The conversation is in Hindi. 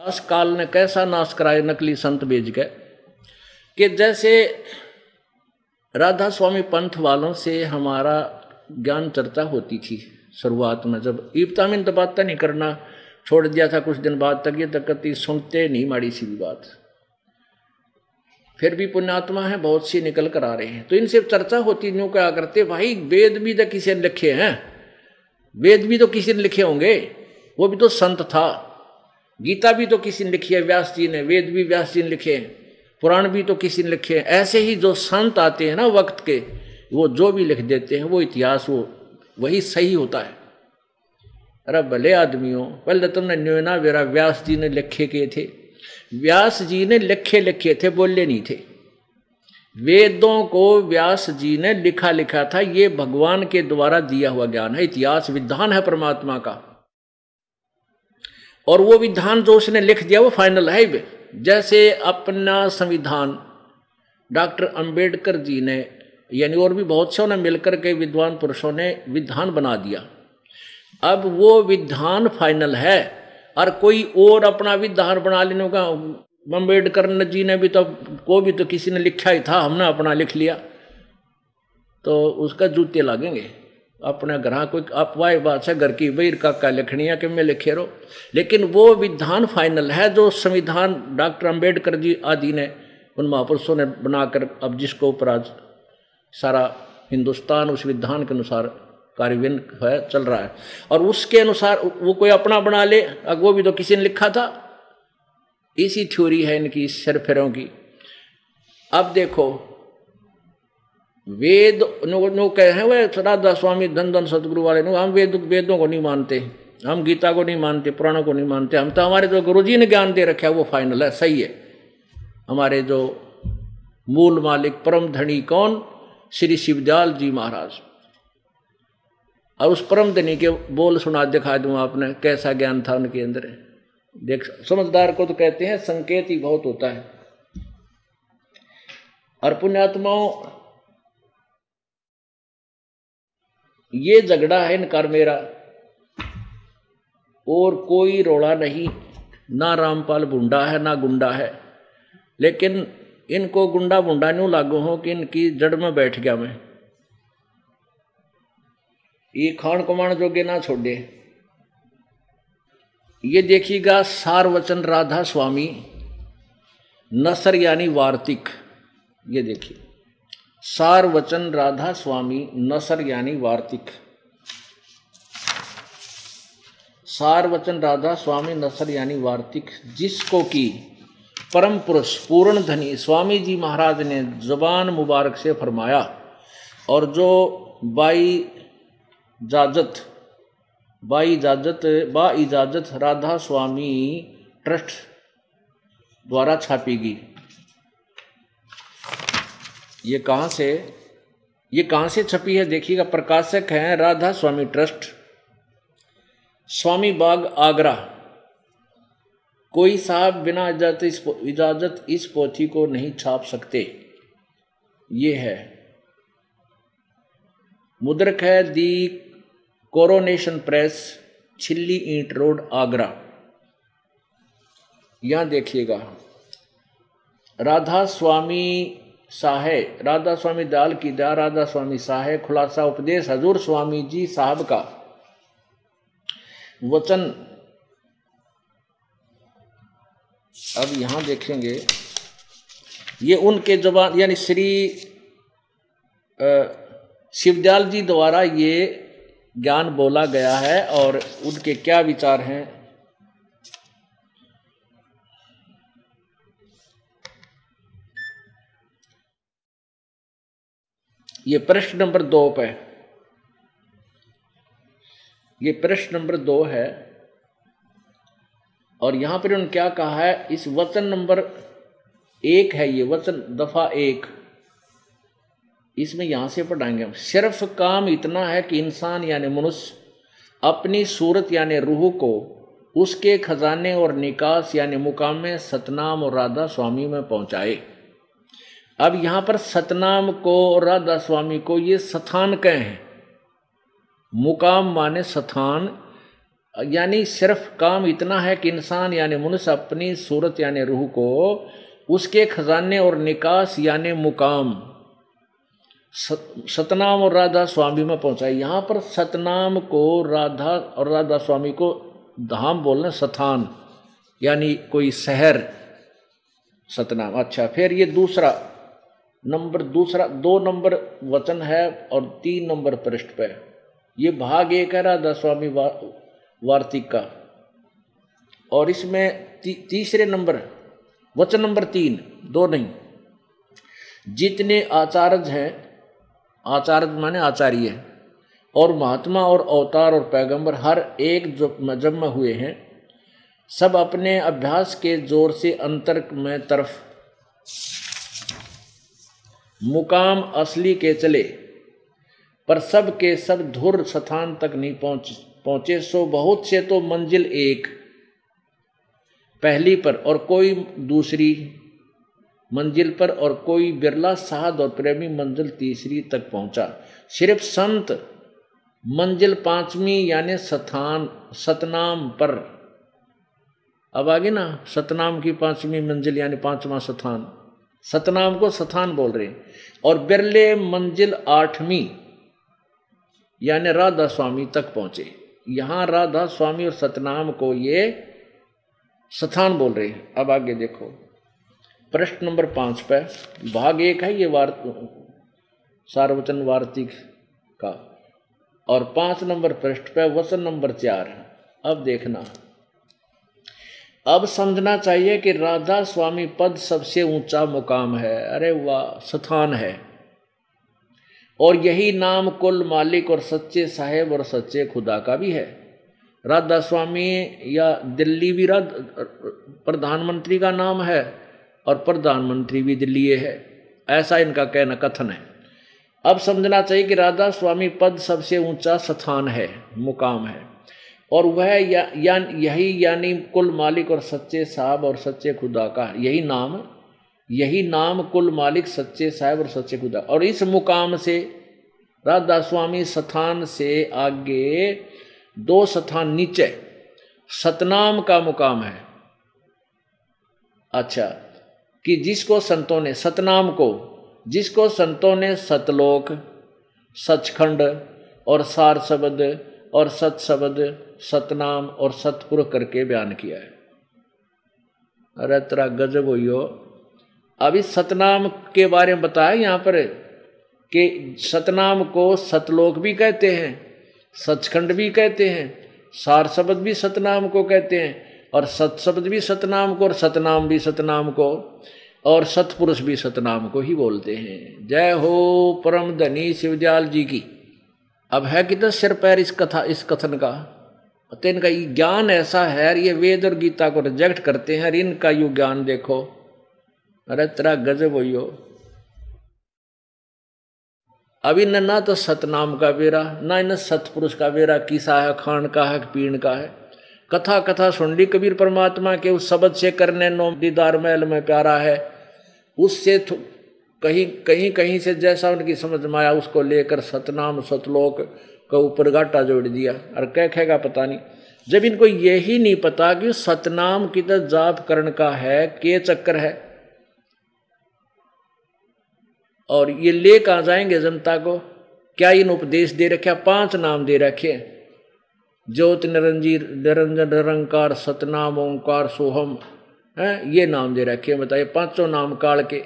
दास काल ने कैसा नाश कराए नकली संत भेज के, कि जैसे राधा स्वामी पंथ वालों से हमारा ज्ञान चर्चा होती थी शुरुआत में, जब इब्तामिन तो बात नहीं करना छोड़ दिया था कुछ दिन बाद तक, ये तकती सुनते नहीं माड़ी सी भी बात, फिर भी पुण्यात्मा है बहुत सी निकल कर आ रहे हैं, तो इनसे चर्चा होती, न्यू क्या करते, भाई वेद भी तो किसी ने लिखे हैं, वेद भी तो किसी ने लिखे होंगे, वो भी तो संत था, गीता भी तो किसी ने लिखी है व्यास जी ने, वेद भी व्यास जी ने लिखे हैं, पुराण भी तो किसी ने लिखे हैं। ऐसे ही जो संत आते हैं ना वक्त के, वो जो भी लिख देते हैं वो इतिहास वो वही सही होता है। अरे भले आदमियों, पहले तुमने न्योना वेरा व्यास जी ने लिखे किए थे, व्यास जी ने लिखे थे, बोले नहीं थे। वेदों को व्यास जी ने लिखा था, ये भगवान के द्वारा दिया हुआ ज्ञान है, इतिहास विधान है परमात्मा का, और वो विधान जो उसने लिख दिया वो फाइनल है। जैसे अपना संविधान डॉक्टर अंबेडकर जी ने यानी और भी बहुत से ने मिलकर के विद्वान पुरुषों ने विधान बना दिया, अब वो विधान फाइनल है, और कोई और अपना विधान बना लेने का, अम्बेडकर जी ने भी तो को भी तो किसी ने लिखा ही था, हमने अपना लिख लिया, तो उसका जूते लगेंगे। अपने घर कोई अपवाह बात है, घर की बहिर काका लिखनिया कि मैं लिखे रहो, लेकिन वो विधान फाइनल है जो संविधान डॉक्टर अंबेडकर जी आदि ने, उन महापुरुषों ने बनाकर, अब जिसको ऊपर आज सारा हिंदुस्तान उस विधान के अनुसार कार्यान्वयन है चल रहा है, और उसके अनुसार वो कोई अपना बना ले, अब वो भी तो किसी ने लिखा था। इसी थ्योरी है इनकी सरफेरों की। अब देखो वेद नो कहे हैं वे राधा स्वामी धन धन सतगुरु वाले नो, हम वेदों को नहीं मानते, हम गीता को नहीं मानते, पुराणों को नहीं मानते, हम तो हमारे जो गुरुजी ने ज्ञान दे रखा है वो फाइनल है, सही है। हमारे जो मूल मालिक परम धनी कौन, श्री शिवदयाल जी महाराज, और उस परम धनी के बोल सुना दिखा दूं आपने, कैसा ज्ञान था उनके अंदर। देख समझदार को तो कहते हैं संकेत ही बहुत होता है। और पुण्यात्माओं, ये झगड़ा है इनका मेरा, और कोई रोड़ा नहीं, ना रामपाल बुंडा है ना गुंडा है, लेकिन इनको गुंडा बुंडा न्यू लागू हो कि इनकी जड़ में बैठ गया मैं, ये खान कमान जोगे ना छोड़े। ये देखिएगा सारवचन राधा स्वामी नसर यानी वार्तिक, ये देखिए सारवचन राधा स्वामी नसर यानी वार्तिक, सारवचन राधा स्वामी नसर यानी वार्तिक, जिसको कि परम पुरुष पूर्ण धनी स्वामी जी महाराज ने जुबान मुबारक से फरमाया, और जो बा इजाजत राधा स्वामी ट्रस्ट द्वारा छापी गई। ये कहाँ से छपी है देखिएगा, प्रकाशक हैं राधा स्वामी ट्रस्ट, स्वामी बाग आगरा। कोई साहब बिना इजाजत इस पोथी को नहीं छाप सकते। ये है मुद्रक है दी कोरोनेशन प्रेस, छिल्ली ईंट रोड आगरा। यहां देखिएगा राधा स्वामी साहे, राधा स्वामी दयाल की दया, राधा स्वामी साहे खुलासा उपदेश हजूर स्वामी जी साहब का वचन। अब यहां देखेंगे ये उनके जबान यानी श्री शिवदयाल जी द्वारा ये ज्ञान बोला गया है, और उनके क्या विचार हैं। ये प्रश्न नंबर 2 पे, ये प्रश्न नंबर 2 है, और यहां पर उन्होंने क्या कहा है, इस वचन नंबर 1 है, ये वचन दफा 1, इसमें यहां से पढ़ाएंगे हम। सिर्फ काम इतना है कि इंसान यानी मनुष्य अपनी सूरत यानी रूह को उसके खजाने और निकास यानी मुकाम में सतनाम और राधा स्वामी में पहुंचाए। अब यहां पर सतनाम को और राधा स्वामी को ये स्थान कहे हैं, मुकाम माने स्थान, यानी सिर्फ काम इतना है कि इंसान यानी मनुष्य अपनी सूरत यानी रूह को उसके खजाने और निकास यानी मुकाम सतनाम और राधा स्वामी में पहुंचाए। यहाँ पर सतनाम को राधा और राधा स्वामी को धाम बोलना, सथान यानी कोई शहर, सतनाम। अच्छा, फिर ये दूसरा 2 नंबर वचन है और 3 नंबर पृष्ठ पे, ये भाग 1 है राधा स्वामी वार्तिक का। और इसमें तीसरे नंबर वचन नंबर 3, 2 नहीं, जितने आचार्य हैं, आचार्य माने आचार्य, और महात्मा और अवतार और पैगंबर हर एक जन्म हुए हैं, सब अपने अभ्यास के जोर से अंतर में तरफ मुकाम असली के चले, पर सब के सब धुर स्थान तक नहीं पहुंचे। सो बहुत से तो मंजिल एक पहली पर और कोई दूसरी मंजिल पर, और कोई बिरला साध और प्रेमी मंजिल तीसरी तक पहुंचा। सिर्फ संत मंजिल 5वीं यानी सतनाम पर। अब आगे ना, सतनाम की 5वीं मंजिल यानी 5वां स्थान, सतनाम को स्थान बोल रहे हैं। और बिरले मंजिल 8वीं यानी राधा स्वामी तक पहुंचे। यहां राधा स्वामी और सतनाम को ये स्थान बोल रहे हैं। अब आगे देखो, पृष्ठ नंबर 5 पे भाग 1 है ये सार्वचन वार्तिक का, और 5 नंबर पृष्ठ पे वचन नंबर 4 है। अब देखना, अब समझना चाहिए कि राधा स्वामी पद सबसे ऊंचा मुकाम है। अरे वाह, स्थान है। और यही नाम कुल मालिक और सच्चे साहेब और सच्चे खुदा का भी है। राधा स्वामी या दिल्ली भी प्रधानमंत्री का नाम है और प्रधानमंत्री भी दिल्ली है, ऐसा इनका कहना कथन है। अब समझना चाहिए कि राधा स्वामी पद सबसे ऊंचा स्थान है, मुकाम है, और वह यही यानी कुल मालिक और सच्चे साहब और सच्चे खुदा का यही नाम कुल मालिक, सच्चे साहब और सच्चे खुदा। और इस मुकाम से राधा स्वामी स्थान से आगे 2 स्थान नीचे सतनाम का मुकाम है। अच्छा, कि जिसको संतों ने जिसको संतों ने सतलोक, सचखंड और सार शब्द और सत शब्द, सतनाम और सतपुर करके बयान किया है। अरे तेरा गजब हुई हो। अभी सतनाम के बारे में बताया यहाँ पर कि सतनाम को सतलोक भी कहते हैं, सचखंड भी कहते हैं, सार शब्द भी सतनाम को कहते हैं, और सत शब्द भी सतनाम को, और सतनाम भी सतनाम को, और सतपुरुष भी सतनाम को ही बोलते हैं। जय हो परम धनी शिवदयाल जी की। अब है कितना सिर पैर इस कथन का। तो इनका ज्ञान ऐसा है, ये वेद और गीता को रिजेक्ट करते हैं, और इनका यू ज्ञान देखो। अरे तेरा गजब हो। अब इन ना तो सतनाम का बेरा, ना इन सतपुरुष का बेरा किसा है, खान का है, पीण का है। कथा सुन ली कबीर परमात्मा के उस शब्द से करने नो दीदार महल में प्यारा है, उससे कहीं से जैसा उनकी समझ में आया उसको लेकर सतनाम सतलोक का ऊपर गाटा जोड़ दिया। और क्या कहेगा पता नहीं, जब इनको यही नहीं पता कि सतनाम की तो जाप करण का है, के चक्कर है, और ये ले कहाँ जाएंगे जनता को। क्या इन उपदेश दे रखे, 5 नाम दे रखे, ज्योत निरंजन निरंकार सतनाम ओंकार सोहम है, ये नाम दे रखे। बताइए, 5 नाम काल के।